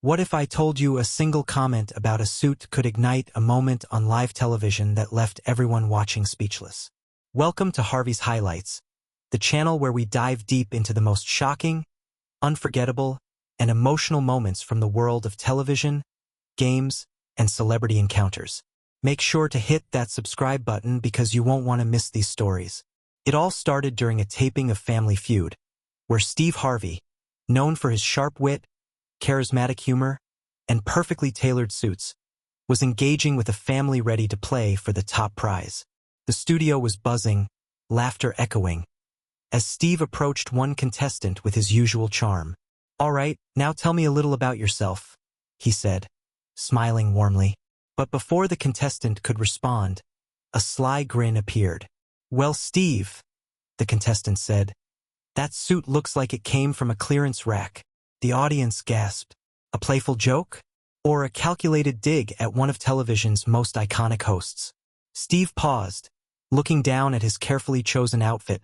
What if I told you a single comment about a suit could ignite a moment on live television that left everyone watching speechless? Welcome to Harvey's Highlights, the channel where we dive deep into the most shocking, unforgettable, and emotional moments from the world of television, games, and celebrity encounters. Make sure to hit that subscribe button because you won't want to miss these stories. It all started during a taping of Family Feud, where Steve Harvey, known for his sharp wit, charismatic humor, and perfectly tailored suits, was engaging with a family ready to play for the top prize. The studio was buzzing, laughter echoing, as Steve approached one contestant with his usual charm. "All right, now tell me a little about yourself," he said, smiling warmly. But before the contestant could respond, a sly grin appeared. "Well, Steve," the contestant said, "that suit looks like it came from a clearance rack." The audience gasped. A playful joke? Or a calculated dig at one of television's most iconic hosts? Steve paused, looking down at his carefully chosen outfit,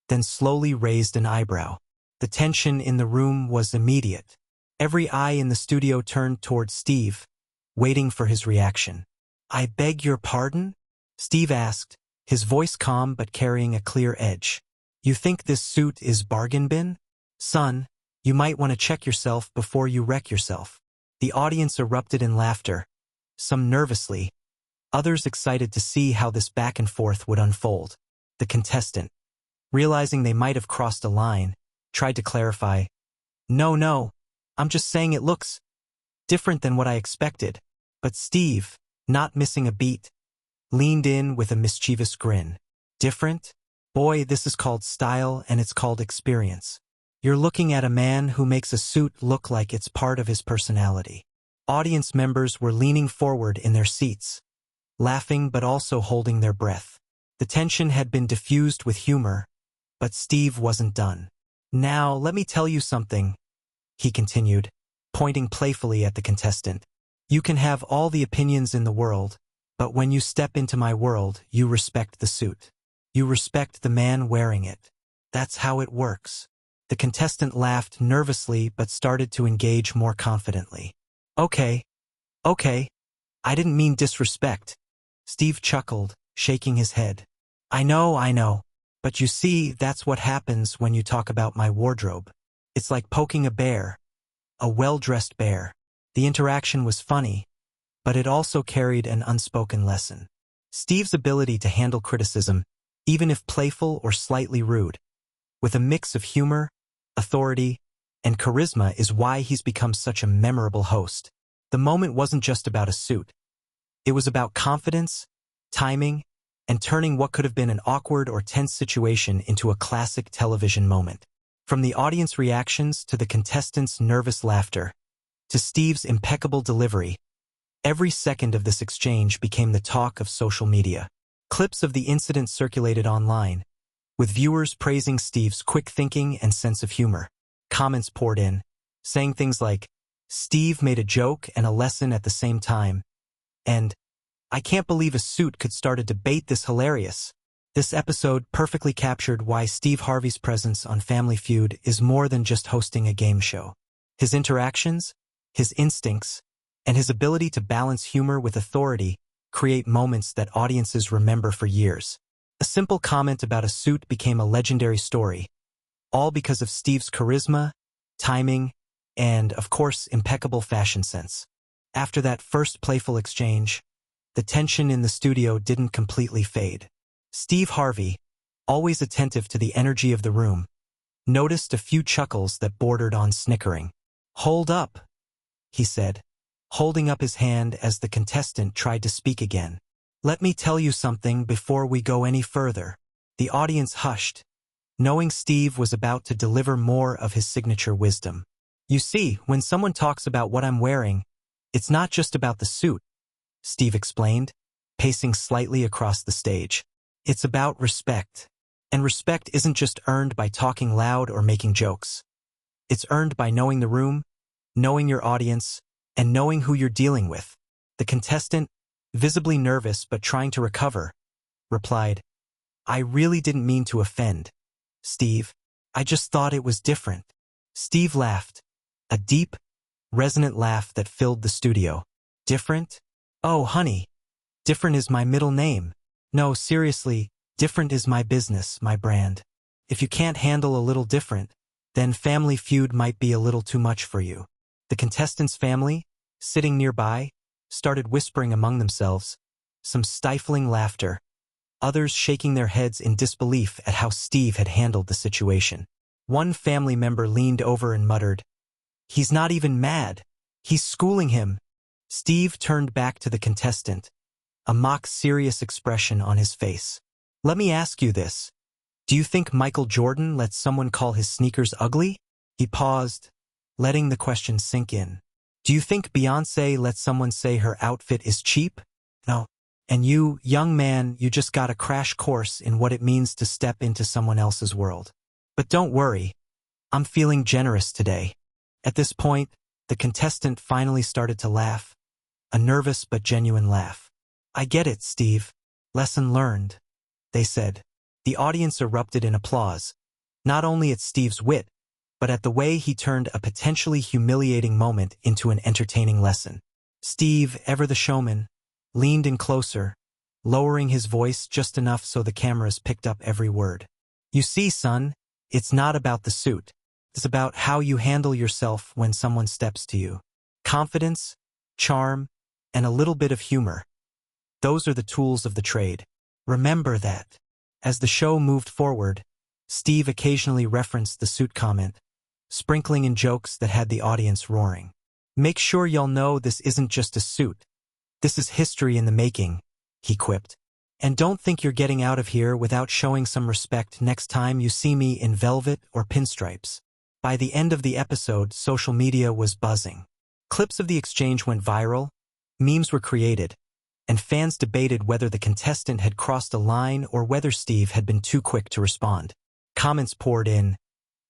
then slowly raised an eyebrow. The tension in the room was immediate. Every eye in the studio turned toward Steve, waiting for his reaction. "I beg your pardon?" Steve asked, his voice calm but carrying a clear edge. "You think this suit is bargain bin? Son, you might want to check yourself before you wreck yourself." The audience erupted in laughter, some nervously, others excited to see how this back and forth would unfold. The contestant, realizing they might have crossed a line, tried to clarify. No, I'm just saying it looks different than what I expected." But Steve, not missing a beat, leaned in with a mischievous grin. "Different? Boy, this is called style and it's called experience. You're looking at a man who makes a suit look like it's part of his personality." Audience members were leaning forward in their seats, laughing but also holding their breath. The tension had been diffused with humor, but Steve wasn't done. "Now, let me tell you something," he continued, pointing playfully at the contestant. "You can have all the opinions in the world, but when you step into my world, you respect the suit. You respect the man wearing it. That's how it works." The contestant laughed nervously but started to engage more confidently. Okay, I didn't mean disrespect." Steve chuckled, shaking his head. I know, but you see, that's what happens when you talk about my wardrobe. It's like poking a bear, a well-dressed bear." The interaction was funny, but it also carried an unspoken lesson. Steve's ability to handle criticism, even if playful or slightly rude, with a mix of humor, authority, and charisma is why he's become such a memorable host. The moment wasn't just about a suit. It was about confidence, timing, and turning what could have been an awkward or tense situation into a classic television moment. From the audience reactions to the contestants' nervous laughter, to Steve's impeccable delivery, every second of this exchange became the talk of social media. Clips of the incident circulated online, with viewers praising Steve's quick thinking and sense of humor. Comments poured in, saying things like, "Steve made a joke and a lesson at the same time," and "I can't believe a suit could start a debate this hilarious." This episode perfectly captured why Steve Harvey's presence on Family Feud is more than just hosting a game show. His interactions, his instincts, and his ability to balance humor with authority create moments that audiences remember for years. A simple comment about a suit became a legendary story, all because of Steve's charisma, timing, and, of course, impeccable fashion sense. After that first playful exchange, the tension in the studio didn't completely fade. Steve Harvey, always attentive to the energy of the room, noticed a few chuckles that bordered on snickering. "Hold up," he said, holding up his hand as the contestant tried to speak again. "Let me tell you something before we go any further." The audience hushed, knowing Steve was about to deliver more of his signature wisdom. "You see, when someone talks about what I'm wearing, it's not just about the suit," Steve explained, pacing slightly across the stage. "It's about respect. And respect isn't just earned by talking loud or making jokes. It's earned by knowing the room, knowing your audience, and knowing who you're dealing with." The contestant, visibly nervous but trying to recover, replied, "I really didn't mean to offend, Steve. I just thought it was different." Steve laughed, a deep, resonant laugh that filled the studio. Different? Oh, honey, different is my middle name. No, seriously, different is my business, my brand. If you can't handle a little different, then Family Feud might be a little too much for you. The contestants' family, sitting nearby, started whispering among themselves, some stifling laughter, others shaking their heads in disbelief at how Steve had handled the situation. One family member leaned over and muttered, "He's not even mad. He's schooling him." Steve turned back to the contestant, a mock-serious expression on his face. "Let me ask you this. Do you think Michael Jordan lets someone call his sneakers ugly?" He paused, letting the question sink in. "Do you think Beyoncé lets someone say her outfit is cheap? No. And you, young man, you just got a crash course in what it means to step into someone else's world. But don't worry, I'm feeling generous today." At this point, the contestant finally started to laugh, a nervous but genuine laugh. "I get it, Steve. Lesson learned," they said. The audience erupted in applause, not only at Steve's wit, but at the way he turned a potentially humiliating moment into an entertaining lesson. Steve, ever the showman, leaned in closer, lowering his voice just enough so the cameras picked up every word. "You see, son, it's not about the suit. It's about how you handle yourself when someone steps to you. Confidence, charm, and a little bit of humor. Those are the tools of the trade. Remember that." As the show moved forward, Steve occasionally referenced the suit comment, sprinkling in jokes that had the audience roaring. "Make sure y'all know this isn't just a suit. This is history in the making," he quipped. "And don't think you're getting out of here without showing some respect next time you see me in velvet or pinstripes." By the end of the episode, social media was buzzing. Clips of the exchange went viral, memes were created, and fans debated whether the contestant had crossed a line or whether Steve had been too quick to respond. Comments poured in.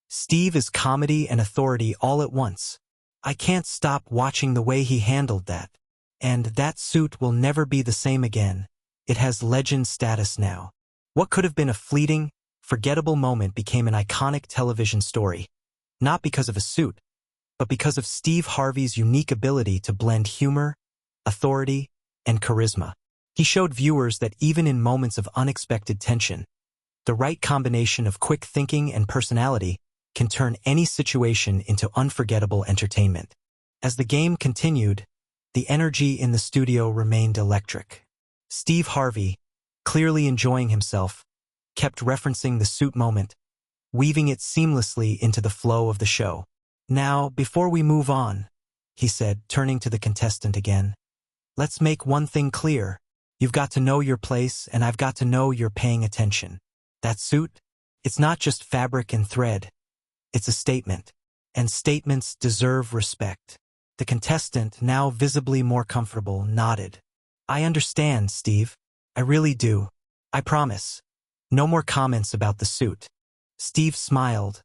"Steve is comedy and authority all at once. I can't stop watching the way he handled that. And that suit will never be the same again. It has legend status now." What could have been a fleeting, forgettable moment became an iconic television story, not because of a suit, but because of Steve Harvey's unique ability to blend humor, authority, and charisma. He showed viewers that even in moments of unexpected tension, the right combination of quick thinking and personality can turn any situation into unforgettable entertainment. As the game continued, the energy in the studio remained electric. Steve Harvey, clearly enjoying himself, kept referencing the suit moment, weaving it seamlessly into the flow of the show. "Now, before we move on," he said, turning to the contestant again, "let's make one thing clear. You've got to know your place, and I've got to know you're paying attention. That suit, it's not just fabric and thread. It's a statement, and statements deserve respect." The contestant, now visibly more comfortable, nodded. "I understand, Steve. I really do. I promise. No more comments about the suit." Steve smiled,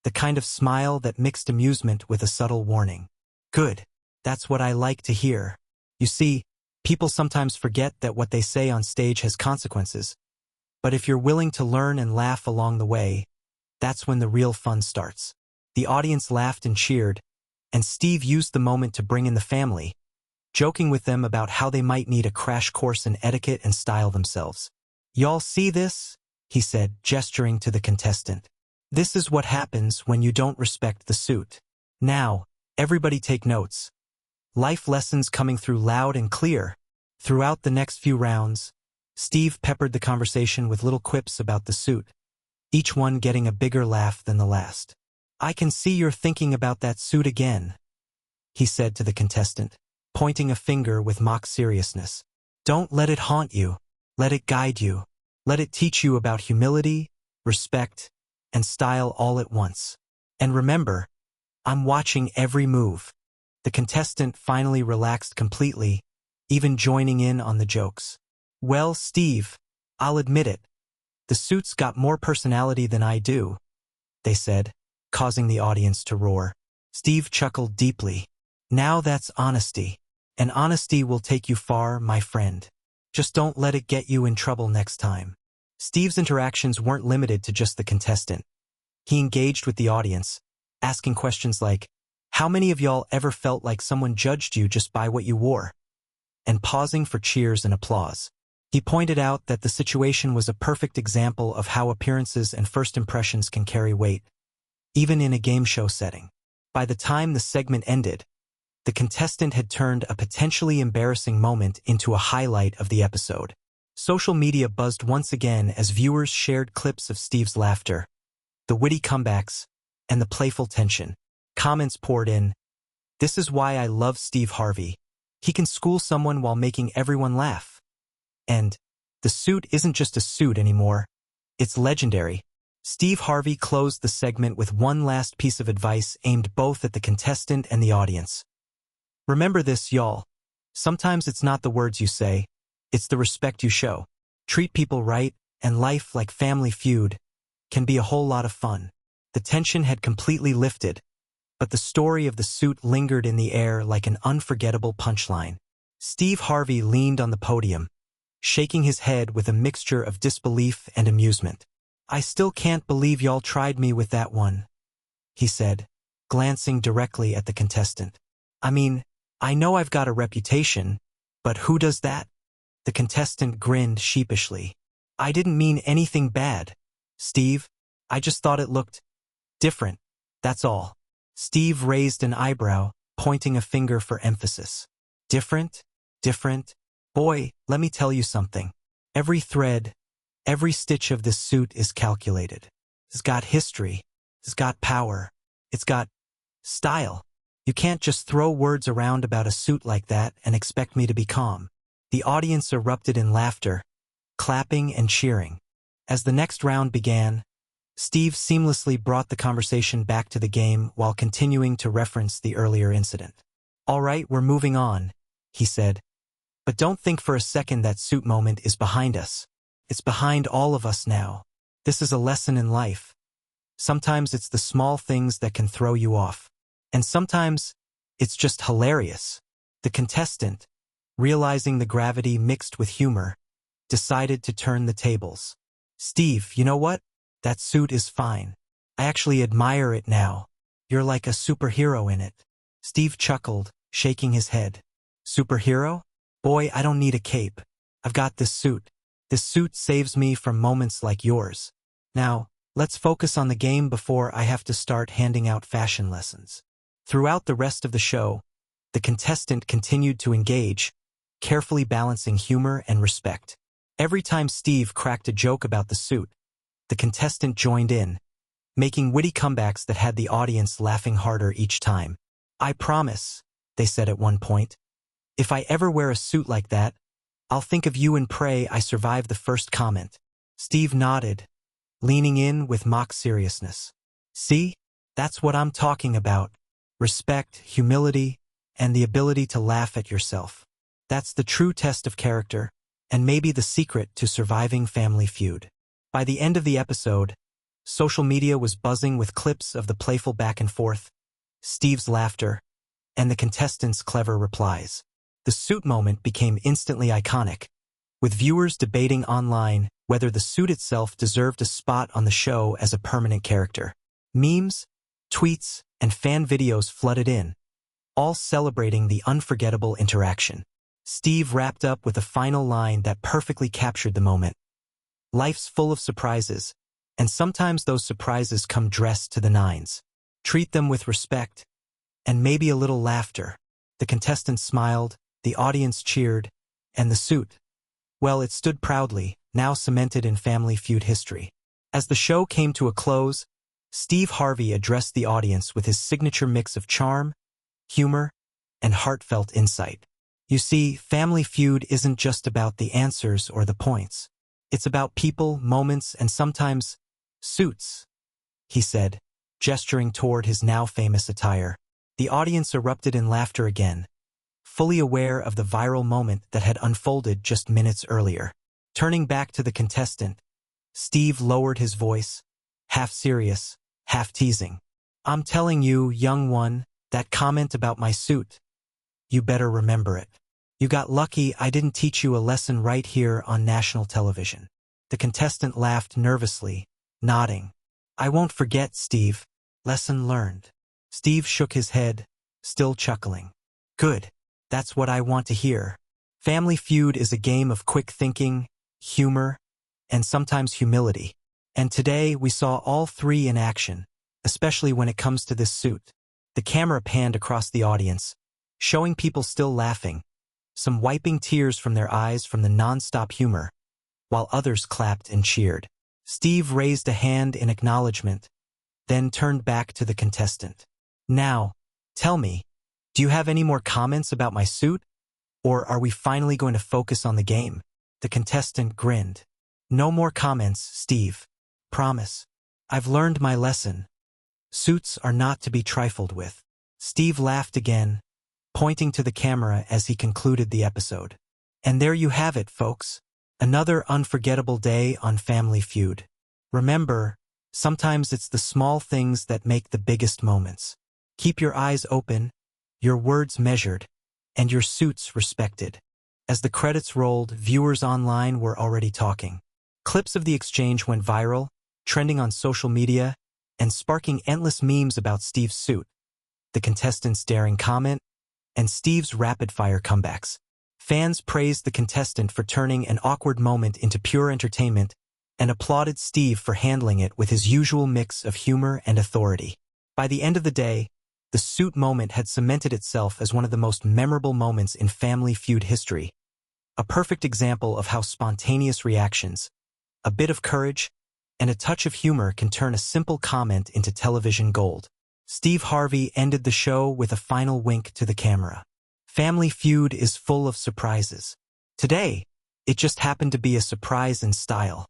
the kind of smile that mixed amusement with a subtle warning. "Good. That's what I like to hear. You see, people sometimes forget that what they say on stage has consequences. But if you're willing to learn and laugh along the way, that's when the real fun starts." The audience laughed and cheered, and Steve used the moment to bring in the family, joking with them about how they might need a crash course in etiquette and style themselves. "Y'all see this?" he said, gesturing to the contestant. "This is what happens when you don't respect the suit. Now, everybody take notes. Life lessons coming through loud and clear." Throughout the next few rounds, Steve peppered the conversation with little quips about the suit, each one getting a bigger laugh than the last. "I can see you're thinking about that suit again," he said to the contestant, pointing a finger with mock seriousness. "Don't let it haunt you. Let it guide you. Let it teach you about humility, respect, and style all at once. And remember, I'm watching every move." The contestant finally relaxed completely, even joining in on the jokes. "Well, Steve, I'll admit it. The suit's got more personality than I do," they said, causing the audience to roar. Steve chuckled deeply. "Now that's honesty. And honesty will take you far, my friend. Just don't let it get you in trouble next time." Steve's interactions weren't limited to just the contestant. He engaged with the audience, asking questions like, How many of y'all ever felt like someone judged you just by what you wore? And pausing for cheers and applause. He pointed out that the situation was a perfect example of how appearances and first impressions can carry weight, even in a game show setting. By the time the segment ended, the contestant had turned a potentially embarrassing moment into a highlight of the episode. Social media buzzed once again as viewers shared clips of Steve's laughter, the witty comebacks, and the playful tension. Comments poured in. "This is why I love Steve Harvey. He can school someone while making everyone laugh." And, "The suit isn't just a suit anymore. It's legendary." Steve Harvey closed the segment with one last piece of advice aimed both at the contestant and the audience. "Remember this, y'all. Sometimes it's not the words you say, it's the respect you show. Treat people right, and life, like Family Feud, can be a whole lot of fun." The tension had completely lifted, but the story of the suit lingered in the air like an unforgettable punchline. Steve Harvey leaned on the podium, shaking his head with a mixture of disbelief and amusement. "I still can't believe y'all tried me with that one," he said, glancing directly at the contestant. "I mean, I know I've got a reputation, but who does that?" The contestant grinned sheepishly. "I didn't mean anything bad, Steve. I just thought it looked different, that's all." Steve raised an eyebrow, pointing a finger for emphasis. "Different? Different? Boy, let me tell you something. Every thread, every stitch of this suit is calculated. It's got history. It's got power. It's got style. You can't just throw words around about a suit like that and expect me to be calm." The audience erupted in laughter, clapping and cheering. As the next round began, Steve seamlessly brought the conversation back to the game while continuing to reference the earlier incident. "All right, we're moving on," he said. "But don't think for a second that suit moment is behind us. It's behind all of us now. This is a lesson in life. Sometimes it's the small things that can throw you off. And sometimes it's just hilarious." The contestant, realizing the gravity mixed with humor, decided to turn the tables. "Steve, you know what? That suit is fine. I actually admire it now. You're like a superhero in it." Steve chuckled, shaking his head. "Superhero? Boy, I don't need a cape. I've got this suit. This suit saves me from moments like yours. Now, let's focus on the game before I have to start handing out fashion lessons." Throughout the rest of the show, the contestant continued to engage, carefully balancing humor and respect. Every time Steve cracked a joke about the suit, the contestant joined in, making witty comebacks that had the audience laughing harder each time. "I promise," they said at one point, "if I ever wear a suit like that, I'll think of you and pray I survive the first comment." Steve nodded, leaning in with mock seriousness. "See? That's what I'm talking about. Respect, humility, and the ability to laugh at yourself. That's the true test of character, and maybe the secret to surviving Family Feud." By the end of the episode, social media was buzzing with clips of the playful back and forth, Steve's laughter, and the contestants' clever replies. The suit moment became instantly iconic, with viewers debating online whether the suit itself deserved a spot on the show as a permanent character. Memes, tweets, and fan videos flooded in, all celebrating the unforgettable interaction. Steve wrapped up with a final line that perfectly captured the moment. "Life's full of surprises, and sometimes those surprises come dressed to the nines. Treat them with respect, and maybe a little laughter." The contestants smiled, the audience cheered, and the suit, well, it stood proudly, now cemented in Family Feud history. As the show came to a close, Steve Harvey addressed the audience with his signature mix of charm, humor, and heartfelt insight. "You see, Family Feud isn't just about the answers or the points. It's about people, moments, and sometimes suits," he said, gesturing toward his now famous attire. The audience erupted in laughter again, fully aware of the viral moment that had unfolded just minutes earlier. Turning back to the contestant, Steve lowered his voice, half serious, half teasing. "I'm telling you, young one, that comment about my suit, you better remember it. You got lucky I didn't teach you a lesson right here on national television." The contestant laughed nervously, nodding. "I won't forget, Steve. Lesson learned." Steve shook his head, still chuckling. Good. That's what I want to hear. Family Feud is a game of quick thinking, humor, and sometimes humility. And today we saw all three in action, especially when it comes to this suit. The camera panned across the audience, showing people still laughing, some wiping tears from their eyes from the non-stop humor, while others clapped and cheered. Steve raised a hand in acknowledgement, then turned back to the contestant. Now, tell me, do you have any more comments about my suit? Or are we finally going to focus on the game? The contestant grinned. No more comments, Steve. Promise. I've learned my lesson. Suits are not to be trifled with. Steve laughed again, pointing to the camera as he concluded the episode. And there you have it, folks. Another unforgettable day on Family Feud. Remember, sometimes it's the small things that make the biggest moments. Keep your eyes open, your words measured, and your suits respected. As the credits rolled, viewers online were already talking. Clips of the exchange went viral, trending on social media, and sparking endless memes about Steve's suit, the contestant's daring comment, and Steve's rapid-fire comebacks. Fans praised the contestant for turning an awkward moment into pure entertainment and applauded Steve for handling it with his usual mix of humor and authority. By the end of the day, the suit moment had cemented itself as one of the most memorable moments in Family Feud history, a perfect example of how spontaneous reactions, a bit of courage, and a touch of humor can turn a simple comment into television gold. Steve Harvey ended the show with a final wink to the camera. Family Feud is full of surprises. Today, it just happened to be a surprise in style.